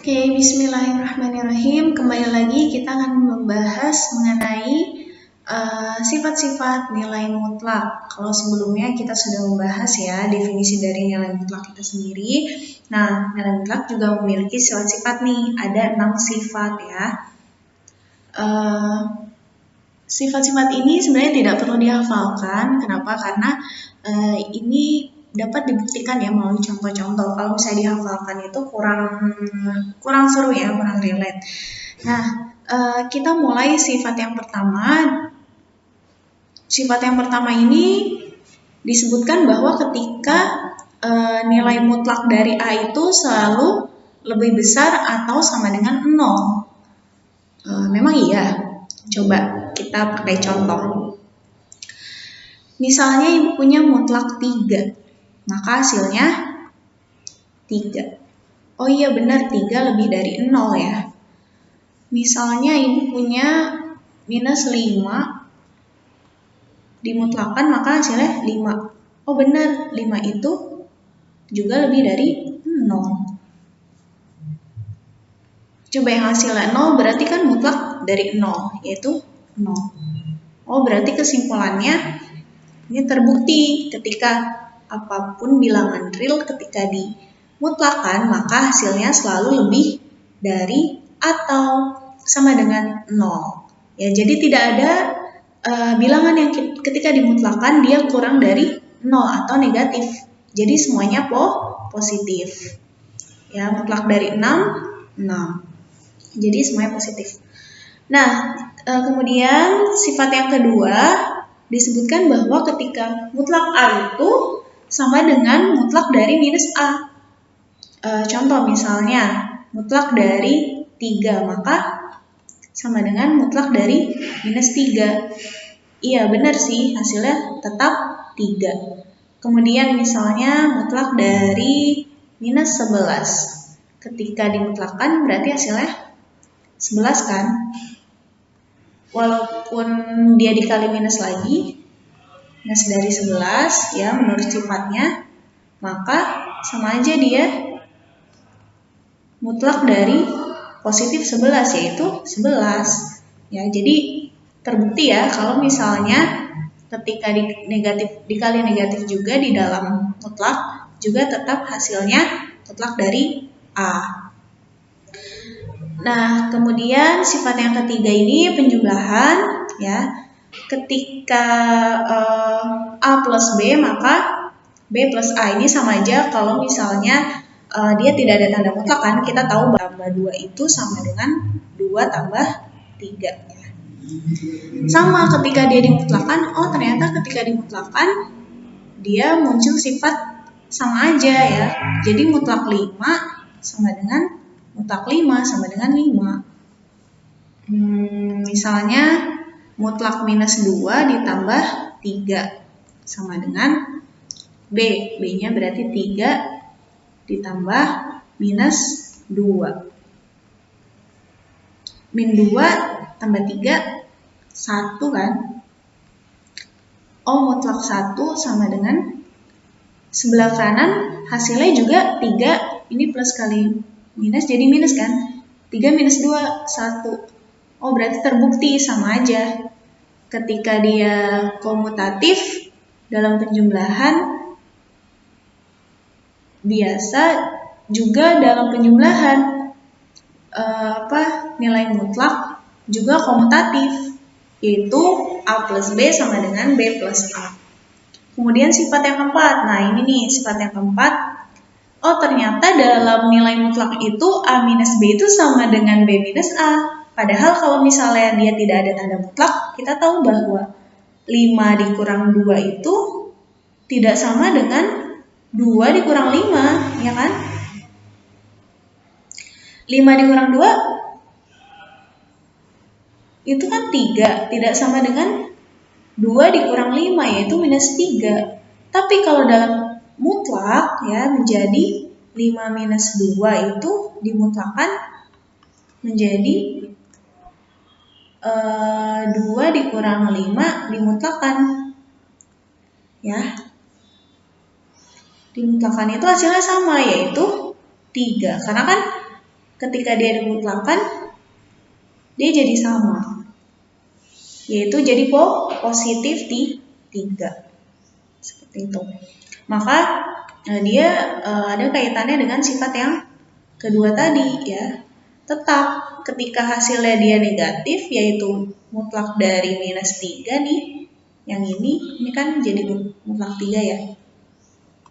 Oke, bismillahirrahmanirrahim. Kembali lagi kita akan membahas mengenai sifat-sifat nilai mutlak. Kalau sebelumnya kita sudah membahas ya definisi dari nilai mutlak kita sendiri. Nah, nilai mutlak juga memiliki sifat-sifat nih. Ada 6 sifat ya. Sifat-sifat ini sebenarnya tidak perlu dihafalkan. Kenapa? Karena ini dapat dibuktikan ya melalui contoh-contoh. Kalau misalnya dihafalkan itu kurang seru ya, kurang relate. Nah, kita mulai sifat yang pertama. Sifat yang pertama ini disebutkan bahwa ketika nilai mutlak dari A itu selalu lebih besar atau sama dengan 0. Memang iya. Coba kita pakai contoh. Misalnya ibu punya mutlak 3. Maka hasilnya 3. Oh iya benar, 3 lebih dari 0 ya. Misalnya ibu punya minus 5 dimutlakan maka hasilnya 5. Oh benar, 5 itu juga lebih dari 0. Coba yang hasilnya 0 berarti kan mutlak dari 0, yaitu 0. Oh berarti kesimpulannya ini terbukti ketika apapun bilangan real ketika dimutlakan maka hasilnya selalu lebih dari atau sama dengan 0. Ya, jadi tidak ada bilangan yang ketika dimutlakan dia kurang dari 0 atau negatif. Jadi semuanya positif. Ya, mutlak dari 6, 6. Jadi semuanya positif. Nah, kemudian sifat yang kedua disebutkan bahwa ketika mutlak A itu sama dengan mutlak dari minus A. Contoh misalnya, mutlak dari 3, maka sama dengan mutlak dari minus 3. Iya, benar sih, hasilnya tetap 3. Kemudian misalnya mutlak dari minus 11. Ketika dimutlakan berarti hasilnya 11 kan? Walaupun dia dikali minus lagi, minus dari 11 ya menurut sifatnya, maka sama aja dia mutlak dari positif 11 yaitu 11. Ya, jadi terbukti ya kalau misalnya ketika dikali negatif juga di dalam mutlak juga tetap hasilnya mutlak dari A. Nah, kemudian sifat yang ketiga ini penjumlahan ya. Ketika A plus B maka B plus A ini sama aja kalau misalnya dia tidak ada tanda mutlak kan. Kita tahu bahwa 2 itu sama dengan 2 tambah 3 ya. Sama ketika dia dimutlakan, oh ternyata ketika dimutlakan dia muncul sifat sama aja ya. Jadi mutlak 5 sama dengan mutlak 5 sama dengan 5. Misalnya mutlak minus 2 ditambah 3 sama dengan B. B-nya berarti 3 ditambah minus 2. Min 2 tambah 3, 1 kan? Oh, mutlak 1 sama dengan sebelah kanan hasilnya juga 3. Ini plus kali minus jadi minus kan? 3 minus 2, 1. Oh, berarti terbukti sama aja. Ketika dia komutatif dalam penjumlahan biasa juga dalam penjumlahan nilai mutlak juga komutatif, yaitu A plus B sama dengan B plus A. Kemudian sifat yang keempat, nah ini nih sifat yang keempat. Oh ternyata dalam nilai mutlak itu A minus B itu sama dengan B minus A. Padahal kalau misalnya dia tidak ada tanda mutlak, kita tahu bahwa 5 dikurang 2 itu tidak sama dengan 2 dikurang 5, ya kan? 5 dikurang 2 itu kan 3, tidak sama dengan 2 dikurang 5 yaitu minus 3. Tapi kalau dalam mutlak ya menjadi 5 minus 2 itu dimutlakan menjadi 2 dikurang 5 dimutlakan. Ya. Dimutlakan itu hasilnya sama yaitu 3. Karena kan ketika dia dimutlakan, dia jadi sama, yaitu jadi positif 3. Seperti itu. Maka dia ada kaitannya dengan sifat yang kedua tadi ya. Tetap ketika hasilnya dia negatif, yaitu mutlak dari -3 nih, yang ini kan jadi mutlak 3 ya.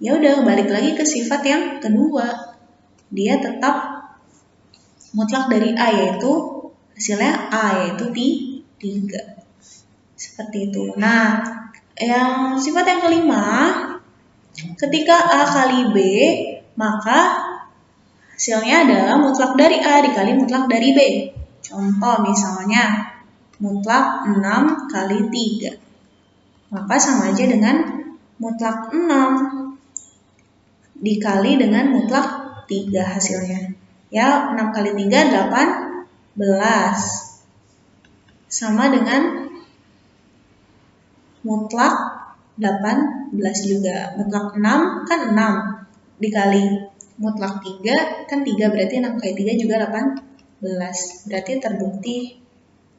Ya udah, balik lagi ke sifat yang kedua, dia tetap mutlak dari A, yaitu hasilnya A, yaitu 3. Seperti itu. Nah, yang sifat yang kelima, ketika A kali B, maka hasilnya adalah mutlak dari A dikali mutlak dari B. Contoh misalnya, mutlak 6 kali 3. Maka sama aja dengan mutlak 6 dikali dengan mutlak 3 hasilnya. Ya, 6 kali 3, 18. Sama dengan mutlak 18 juga. Mutlak 6 kan 6 dikali mutlak 3 kan 3, berarti 6 kali 3 juga 18. Berarti terbukti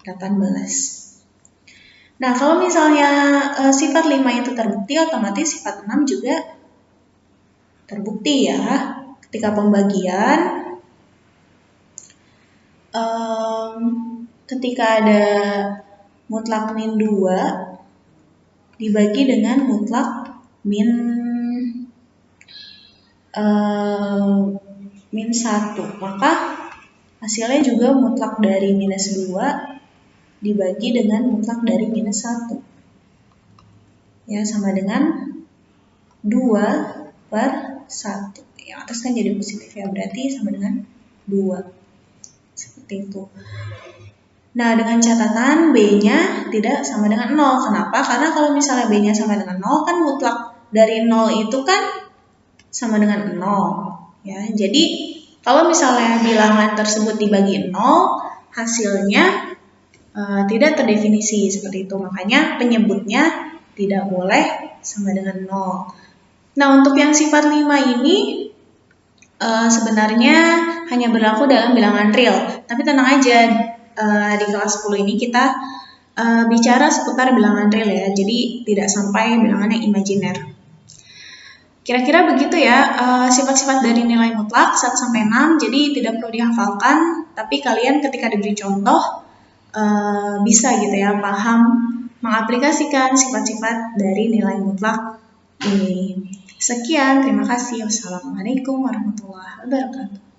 18. Nah, kalau misalnya sifat 5 itu terbukti, otomatis sifat 6 juga terbukti ya. Ketika pembagian, ketika ada mutlak -2 dibagi dengan mutlak -1, maka hasilnya juga mutlak dari -2 dibagi dengan mutlak dari -1. Ya, sama dengan 2/1. Yang atas kan jadi positif ya, berarti sama dengan 2. Seperti itu. Nah, dengan catatan B-nya tidak sama dengan 0. Kenapa? Karena kalau misalnya B-nya sama dengan 0, kan mutlak dari 0 itu kan sama dengan 0. Ya, jadi kalau misalnya bilangan tersebut dibagi 0, hasilnya tidak terdefinisi seperti itu. Makanya penyebutnya tidak boleh sama dengan 0. Nah, untuk yang sifat 5 ini sebenarnya hanya berlaku dalam bilangan real. Tapi tenang aja, di kelas 10 ini kita bicara seputar bilangan real ya. Jadi tidak sampai bilangan yang imajiner. Kira-kira begitu ya sifat-sifat dari nilai mutlak 1-6. Jadi tidak perlu dihafalkan, tapi kalian ketika diberi contoh bisa gitu ya paham mengaplikasikan sifat-sifat dari nilai mutlak ini. Sekian, terima kasih. Wassalamualaikum warahmatullahi wabarakatuh.